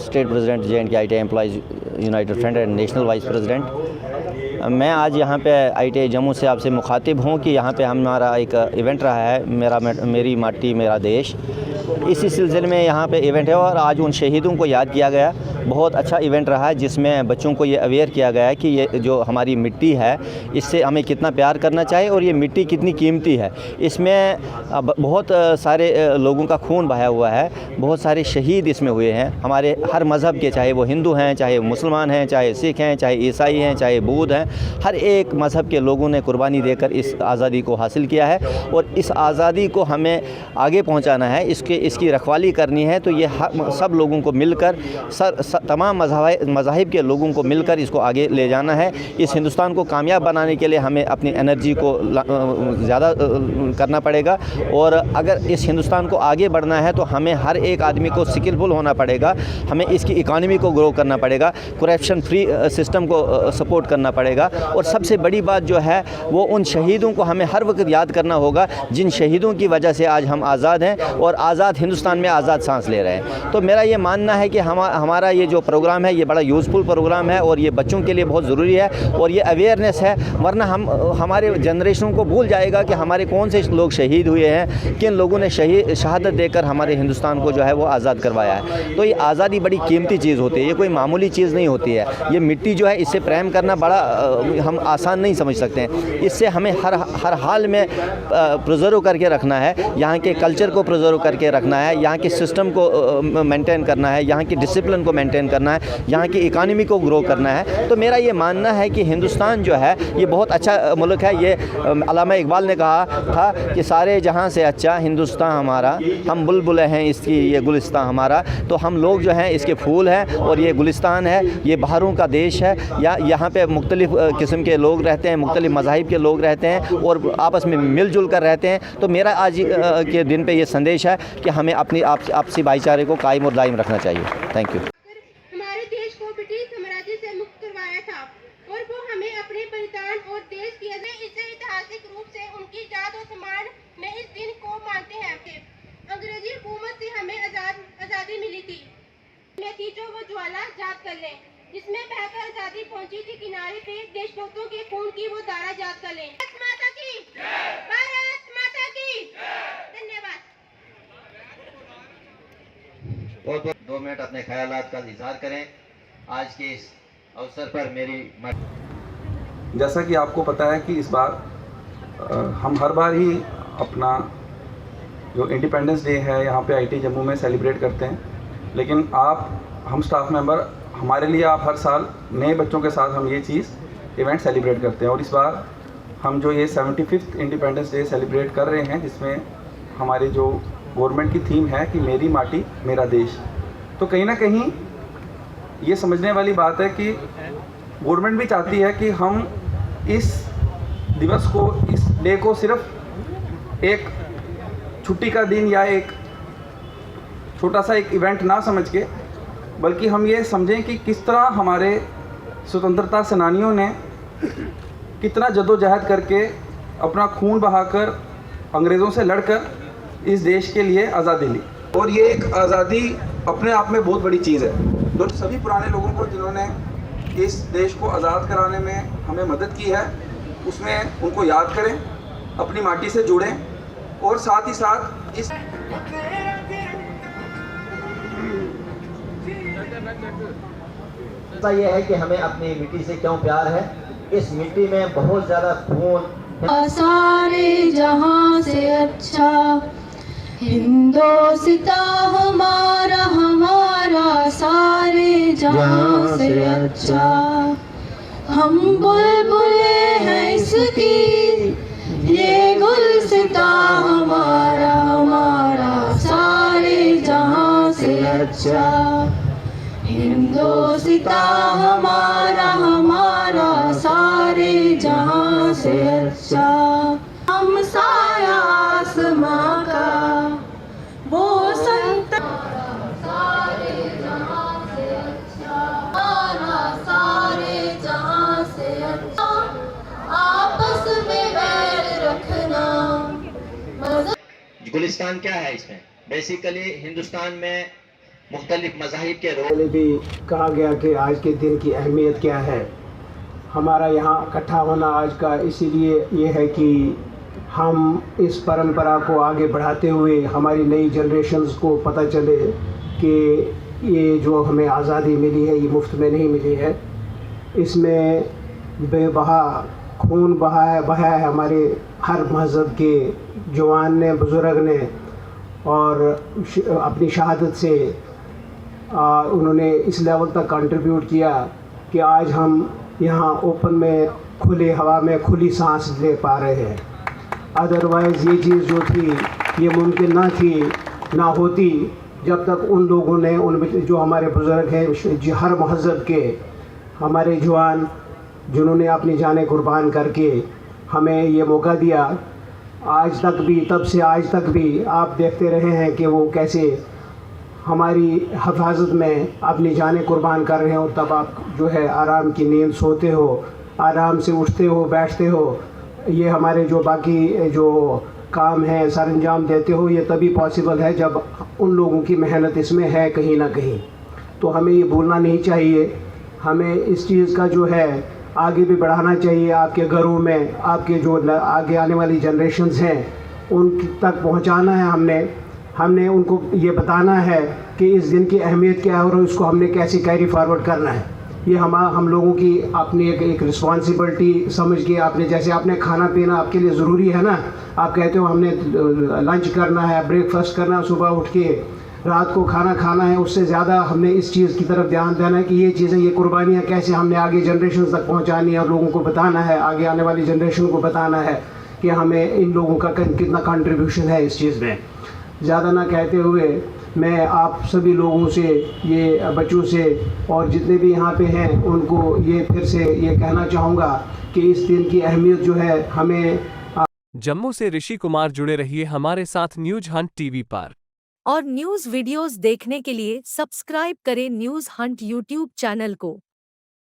State president JNK ITI employees United front end national vice president. मैं आज यहाँ पे ITI जम्मू से आपसे मुखातिब हूँ कि यहाँ पे हमारा एक इवेंट रहा है, मेरी माटी मेरा देश। इसी सिलसिले में यहाँ पे इवेंट है और आज उन शहीदों को याद किया गया। बहुत अच्छा इवेंट रहा है जिसमें बच्चों को ये अवेयर किया गया है कि ये जो हमारी मिट्टी है इससे हमें कितना प्यार करना चाहिए और ये मिट्टी कितनी कीमती है। इसमें बहुत सारे लोगों का खून बहाया हुआ है, बहुत सारे शहीद इसमें हुए हैं हमारे हर मज़हब के, चाहे वो हिंदू हैं, चाहे मुसलमान हैं, चाहे सिख हैं, चाहे ईसाई हैं, चाहे बौद्ध हैं। हर एक मज़हब के लोगों ने कुर्बानी देकर इस आज़ादी को हासिल किया है और इस आज़ादी को हमें आगे पहुँचाना है, इसकी रखवाली करनी है। तो ये सब लोगों को मिलकर तमाम मज़ाहिब के लोगों को मिलकर इसको आगे ले जाना है। इस हिंदुस्तान को कामयाब बनाने के लिए हमें अपनी एनर्जी को ज़्यादा करना पड़ेगा और अगर इस हिंदुस्तान को आगे बढ़ना है तो हमें हर एक आदमी को स्किलफुल होना पड़ेगा, हमें इसकी इकॉनमी को ग्रो करना पड़ेगा, करप्शन फ्री सिस्टम को सपोर्ट करना पड़ेगा और सबसे बड़ी बात जो है वो उन शहीदों को हमें हर वक्त याद करना होगा जिन शहीदों की वजह से आज हम आज़ाद हैं और आज़ाद हिंदुस्तान में आज़ाद सांस ले रहे हैं। तो मेरा ये मानना है कि हमारा ये जो प्रोग्राम है ये बड़ा यूज़फुल प्रोग्राम है और ये बच्चों के लिए बहुत ज़रूरी है और ये अवेयरनेस है, वरना हमारे जनरेशनों को भूल जाएगा कि हमारे कौन से लोग शहीद हुए हैं, किन लोगों ने शहादत देकर हमारे हिंदुस्तान को जो है वो आज़ाद करवाया है। तो ये आज़ादी बड़ी कीमती चीज़ होती है, ये कोई मामूली चीज़ नहीं होती है। ये मिट्टी जो है इससे प्रेम करना बड़ा हम आसान नहीं समझ सकते हैं। इससे हमें हर हाल में प्रिजर्व करके रखना है, यहाँ के कल्चर को प्रिजर्व करके रखना है, यहाँ के सिस्टम को मेंटेन करना है, यहाँ की डिसिप्लिन को मेंटेन करना है, यहाँ की इकानमी को ग्रो करना है। तो मेरा ये मानना है कि हिंदुस्तान जो है ये बहुत अच्छा मुल्क है। ये अल्लामा इकबाल ने कहा था कि सारे जहाँ से अच्छा हिंदुस्तान हमारा, हम बुलबुल हैं इसकी ये गुलिस्तान हमारा। तो हम लोग जो हैं इसके फूल हैं और ये गुलिस्तान है, ये बहारों का देश है। यहाँ पे मुख्तलिफ़ किस्म के लोग रहते हैं, मुख्तलिफ़ मज़ाहिब के लोग रहते हैं और आपस में मिलजुल कर रहते हैं। तो मेरा आज के दिन पे ये संदेश है कि हमें अपनी आपसी भाईचारे को कायम और दायम रखना चाहिए। Thank you. हमारे देश को ब्रिटिश साम्राज्य से मुक्त करवाया था और वो हमें अपने बलिदान और देश की इसे ऐतिहासिक रूप से उनकी याद और सम्मान में इस दिन को मानते हैं। अंग्रेजी हुकूमत से हमें आज़ादी मिली थी, नतीजों वो ज्वाला याद कर लें जिसमें बहकर आज़ादी पहुंची थी किनारे पे, देशभक्तों के खून की वो धारा याद कर लें। भारत माता की जय, भारत माता की जय। धन्यवाद। बहुत 2 मिनट अपने ख्यालात का इज़हार करें आज के इस अवसर पर। जैसा कि आपको पता है कि इस बार हम हर बार ही अपना जो इंडिपेंडेंस डे है यहाँ पे ITI जम्मू में सेलिब्रेट करते हैं, लेकिन हम स्टाफ मेंबर हमारे लिए आप हर साल नए बच्चों के साथ हम ये चीज़ इवेंट सेलिब्रेट करते हैं। और इस बार हम जो ये 75th इंडिपेंडेंस डे सेलिब्रेट कर रहे हैं जिसमें हमारे जो गवर्नमेंट की थीम है कि मेरी माटी मेरा देश, तो कहीं ना कहीं ये समझने वाली बात है कि गवर्नमेंट भी चाहती है कि हम इस दिवस को, इस डे को सिर्फ एक छुट्टी का दिन या एक छोटा सा एक इवेंट ना समझ के, बल्कि हम ये समझें कि किस तरह हमारे स्वतंत्रता सेनानियों ने कितना जद्दोजहद करके अपना खून बहाकर अंग्रेज़ों से लड़कर इस देश के लिए आज़ादी ली। और ये एक आज़ादी अपने आप में बहुत बड़ी चीज़ है। तो सभी पुराने लोगों को जिन्होंने इस देश को आज़ाद कराने में हमें मदद की है उसमें उनको याद करें, अपनी माटी से जुड़ें और साथ ही साथ इस ये है कि हमें अपनी मिट्टी से क्यों प्यार है। इस मिट्टी में बहुत ज़्यादा खून, सारे जहां से अच्छा हिंदुस्तान हमारा, हमारा सारे जहां से अच्छा। हम बुलबुले हैं इसकी, ये गुलसितां हमारा, हमारा सारे जहां से अच्छा। हिंदुस्तान हमारा, हमारा सारे जहां से अच्छा। हम साया आसमां का वो संत, सारे जहां से अच्छा, हमारा सारे जहां से अच्छा। आपस में बैर रखना। गुलिस्तान क्या है? इसमें बेसिकली हिंदुस्तान में मुख्तलिफ मज़ाहिब के पहले भी कहा गया कि आज के दिन की अहमियत क्या है। हमारा यहाँ इकट्ठा होना आज का इसीलिए ये है कि हम इस परंपरा को आगे बढ़ाते हुए हमारी नई जनरेशन्स को पता चले कि ये जो हमें आज़ादी मिली है ये मुफ्त में नहीं मिली है। इसमें बेबहा खून बहाया है हमारे हर मज़हब के जवान ने, बुज़ुर्ग ने, और अपनी शहादत से उन्होंने इस लेवल तक कंट्रीब्यूट किया कि आज हम यहाँ ओपन में खुले हवा में खुली सांस ले पा रहे हैं। अदरवाइज़ ये चीज़ जो थी ये मुमकिन ना होती जब तक उन लोगों ने उन जो हमारे बुज़ुर्ग हैं हर मज़हब के हमारे जवान जिन्होंने अपनी जानें कुर्बान करके हमें ये मौका दिया। आज तक भी, तब से आज तक भी आप देखते रहे हैं कि वो कैसे हमारी हिफाजत में अपनी जानें कुर्बान कर रहे हो। तब आप जो है आराम की नींद सोते हो, आराम से उठते हो, बैठते हो, ये हमारे जो बाकी जो काम है सर अंजाम देते हो, ये तभी पॉसिबल है जब उन लोगों की मेहनत इसमें है कहीं ना कहीं। तो हमें ये भूलना नहीं चाहिए, हमें इस चीज़ का जो है आगे भी बढ़ाना चाहिए। आपके घरों में आपके जो आगे आने वाली जनरेशन्स हैं उन तक पहुंचाना है। हमने उनको ये बताना है कि इस दिन की अहमियत क्या है और इसको हमने कैसे कैरी फॉरवर्ड करना है। ये हम लोगों की अपनी एक रिस्पॉन्सिबिलिटी समझ के आपने जैसे आपने खाना पीना आपके लिए ज़रूरी है ना, आप कहते हो हमने लंच करना है, ब्रेकफास्ट करना है, सुबह उठ के रात को खाना खाना है, उससे ज़्यादा हमने इस चीज़ की तरफ ध्यान देना है कि ये चीज़ें, ये कुर्बानियाँ कैसे हमने आगे जनरेशन तक पहुँचानी है और लोगों को बताना है, आगे आने वाली जनरेशन को बताना है कि हमें इन लोगों का कितना कंट्रीब्यूशन है इस चीज़ में। ज़्यादा ना कहते हुए मैं आप सभी लोगों से, ये बच्चों से और जितने भी यहाँ पे हैं उनको ये फिर से ये कहना चाहूँगा कि इस दिन की अहमियत जो है हमें। जम्मू से ऋषि कुमार जुड़े रहिए हमारे साथ न्यूज़ हंट टीवी पर। और न्यूज़ वीडियोस देखने के लिए सब्सक्राइब करें न्यूज़ हंट यूट्यूब चैनल को।